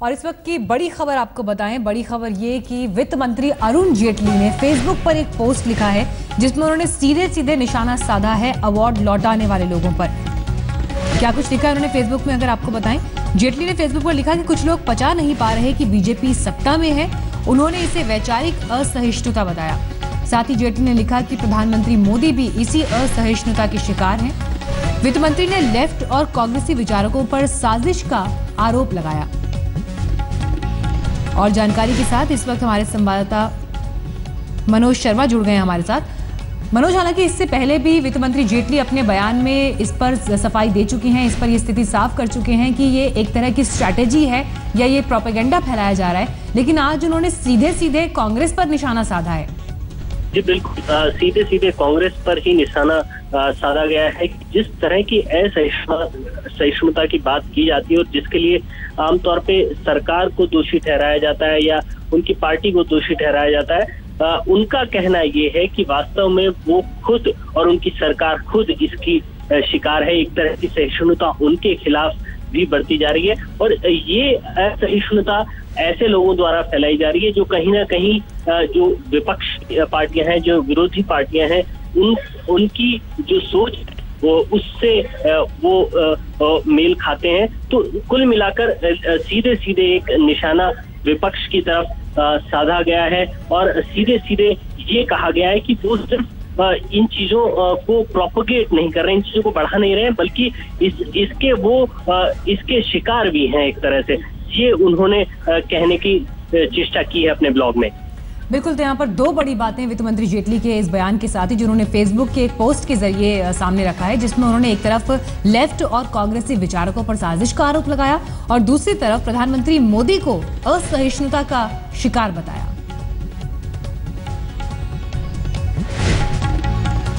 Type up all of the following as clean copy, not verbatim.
और इस वक्त की बड़ी खबर आपको बताएं। बड़ी खबर ये कि वित्त मंत्री अरुण जेटली ने फेसबुक पर एक पोस्ट लिखा है जिसमें उन्होंने सीधे सीधे निशाना साधा है अवार्ड लौटाने वाले लोगों पर। क्या कुछ लिखा है उन्होंने फेसबुक में, अगर आपको बताएं। जेटली ने फेसबुक पर लिखा कि कुछ लोग पचा नहीं पा रहे कि बीजेपी सत्ता में है। उन्होंने इसे वैचारिक असहिष्णुता बताया। साथ ही जेटली ने लिखा कि प्रधानमंत्री मोदी भी इसी असहिष्णुता के शिकार हैं। वित्त मंत्री ने लेफ्ट और कांग्रेसी विचारकों पर साजिश का आरोप लगाया। और जानकारी के साथ इस वक्त हमारे संवाददाता मनोज शर्मा जुड़ गए हैं हमारे साथ। मनोज, हालांकि इससे पहले भी वित्त मंत्री जेटली अपने बयान में इस पर सफाई दे चुके हैं, इस पर ये स्थिति साफ कर चुके हैं कि ये एक तरह की स्ट्रैटेजी है या ये प्रोपेगेंडा फैलाया जा रहा है, लेकिन आज उन्होंने सीधे सीधे कांग्रेस पर निशाना साधा है। जी बिल्कुल, सीधे सीधे कांग्रेस पर ही निशाना साधा गया है। जिस तरह की असहिष्णुता की बात की जाती है और जिसके लिए आमतौर पे सरकार को दोषी ठहराया जाता है या उनकी पार्टी को दोषी ठहराया जाता है, उनका कहना ये है कि वास्तव में वो खुद और उनकी सरकार खुद इसकी शिकार है। एक तरह की सहिष्णुता उनके खिलाफ भी बढ़ती जा रही है और ये असहिष्णुता ऐसे लोगों द्वारा फैलाई जा रही है जो कहीं ना कहीं जो विपक्ष पार्टियां हैं, जो विरोधी पार्टियां हैं, उनकी जो सोच वो उससे वो मेल खाते हैं। तो कुल मिलाकर सीधे सीधे एक निशाना विपक्ष की तरफ साधा गया है और सीधे सीधे ये कहा गया है कि वो सिर्फ इन चीजों को प्रोपोगेट नहीं कर रहे हैं, इन चीजों को बढ़ा नहीं रहे हैं, बल्कि इसके शिकार भी हैं एक तरह से। ये उन्होंने कहने की चेष्टा की है अपने ब्लॉग में। बिल्कुल, तो यहाँ पर दो बड़ी बातें वित्त मंत्री जेटली के इस बयान के साथ ही जो उन्होंने फेसबुक के एक पोस्ट के जरिए सामने रखा है, जिसमें उन्होंने एक तरफ लेफ्ट और कांग्रेसी विचारकों पर साजिश का आरोप लगाया और दूसरी तरफ प्रधानमंत्री मोदी को असहिष्णुता का शिकार बताया।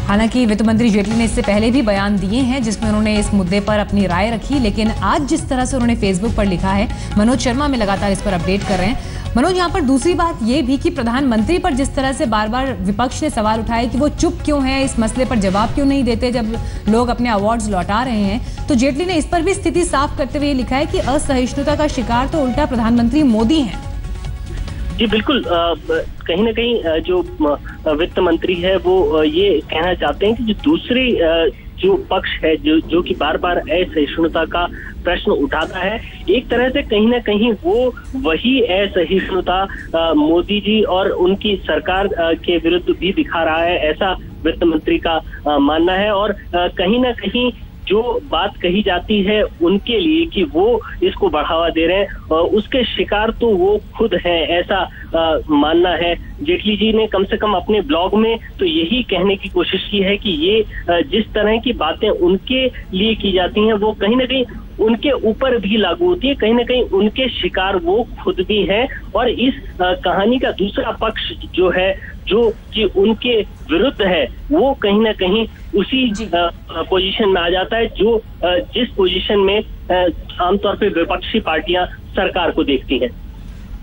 हालांकि वित्त मंत्री जेटली ने इससे पहले भी बयान दिए हैं जिसमें उन्होंने इस मुद्दे पर अपनी राय रखी, लेकिन आज जिस तरह से उन्होंने फेसबुक पर लिखा है, मनोज शर्मा में लगातार इस पर अपडेट कर रहे हैं। मनोज, यहाँ पर दूसरी बात ये भी कि प्रधानमंत्री पर जिस तरह से बार बार विपक्ष ने सवाल उठाए कि वो चुप क्यों है, इस मसले पर जवाब क्यों नहीं देते जब लोग अपने अवार्ड्स लौटा रहे हैं, तो जेटली ने इस पर भी स्थिति साफ करते हुए लिखा है कि असहिष्णुता का शिकार तो उल्टा प्रधानमंत्री मोदी हैं। जी बिल्कुल, कहीं ना कहीं जो वित्त मंत्री है वो ये कहना चाहते हैं कि जो दूसरी जो पक्ष है जो कि बार बार असहिष्णुता का प्रश्न उठाता है, एक तरह से कहीं ना कहीं वो वही असहिष्णुता मोदी जी और उनकी सरकार के विरुद्ध भी दिखा रहा है, ऐसा वित्त मंत्री का मानना है। और कहीं ना कहीं जो बात कही जाती है उनके लिए कि वो इसको बढ़ावा दे रहे हैं, उसके शिकार तो वो खुद हैं, ऐसा मानना है। जेटली जी ने कम से कम अपने ब्लॉग में तो यही कहने की कोशिश की है कि ये जिस तरह की बातें उनके लिए की जाती हैं वो कहीं ना कहीं उनके ऊपर भी लागू होती है, कहीं ना कहीं उनके शिकार वो खुद भी हैं। और इस कहानी का दूसरा पक्ष जो है, जो कि उनके विरुद्ध है, वो कहीं ना कहीं उसी पोजीशन में आ जाता है जो जिस पोजीशन में आमतौर पे विपक्षी पार्टियां सरकार को देखती हैं।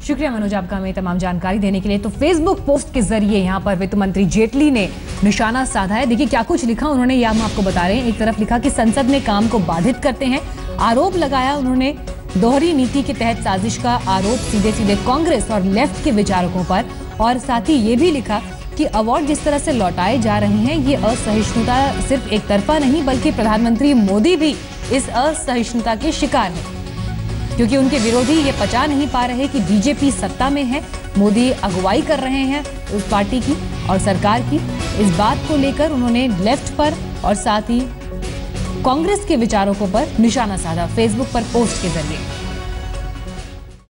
शुक्रिया मनोज आपका हमें तमाम जानकारी देने के लिए। तो फेसबुक पोस्ट के जरिए यहाँ पर वित्त मंत्री जेटली ने निशाना साधा है। देखिए क्या कुछ लिखा उन्होंने, यह हम आपको बता रहे हैं। एक तरफ लिखा कि संसद में काम को बाधित करते हैं, आरोप लगाया उन्होंने दोहरी नीति के तहत साजिश का आरोप सीधे सीधे कांग्रेस और लेफ्ट के विचारकों पर, और साथ ही ये भी लिखा कि अवार्ड जिस तरह से लौटाए जा रहे हैं ये असहिष्णुता सिर्फ एक तरफा नहीं बल्कि प्रधानमंत्री मोदी भी इस असहिष्णुता के शिकार हैं, क्योंकि उनके विरोधी ये पचा नहीं पा रहे कि बीजेपी सत्ता में है, मोदी अगुवाई कर रहे हैं उस पार्टी की और सरकार की। इस बात को लेकर उन्होंने लेफ्ट पर और साथ ही कांग्रेस के विचारकों पर निशाना साधा फेसबुक पर पोस्ट के जरिए।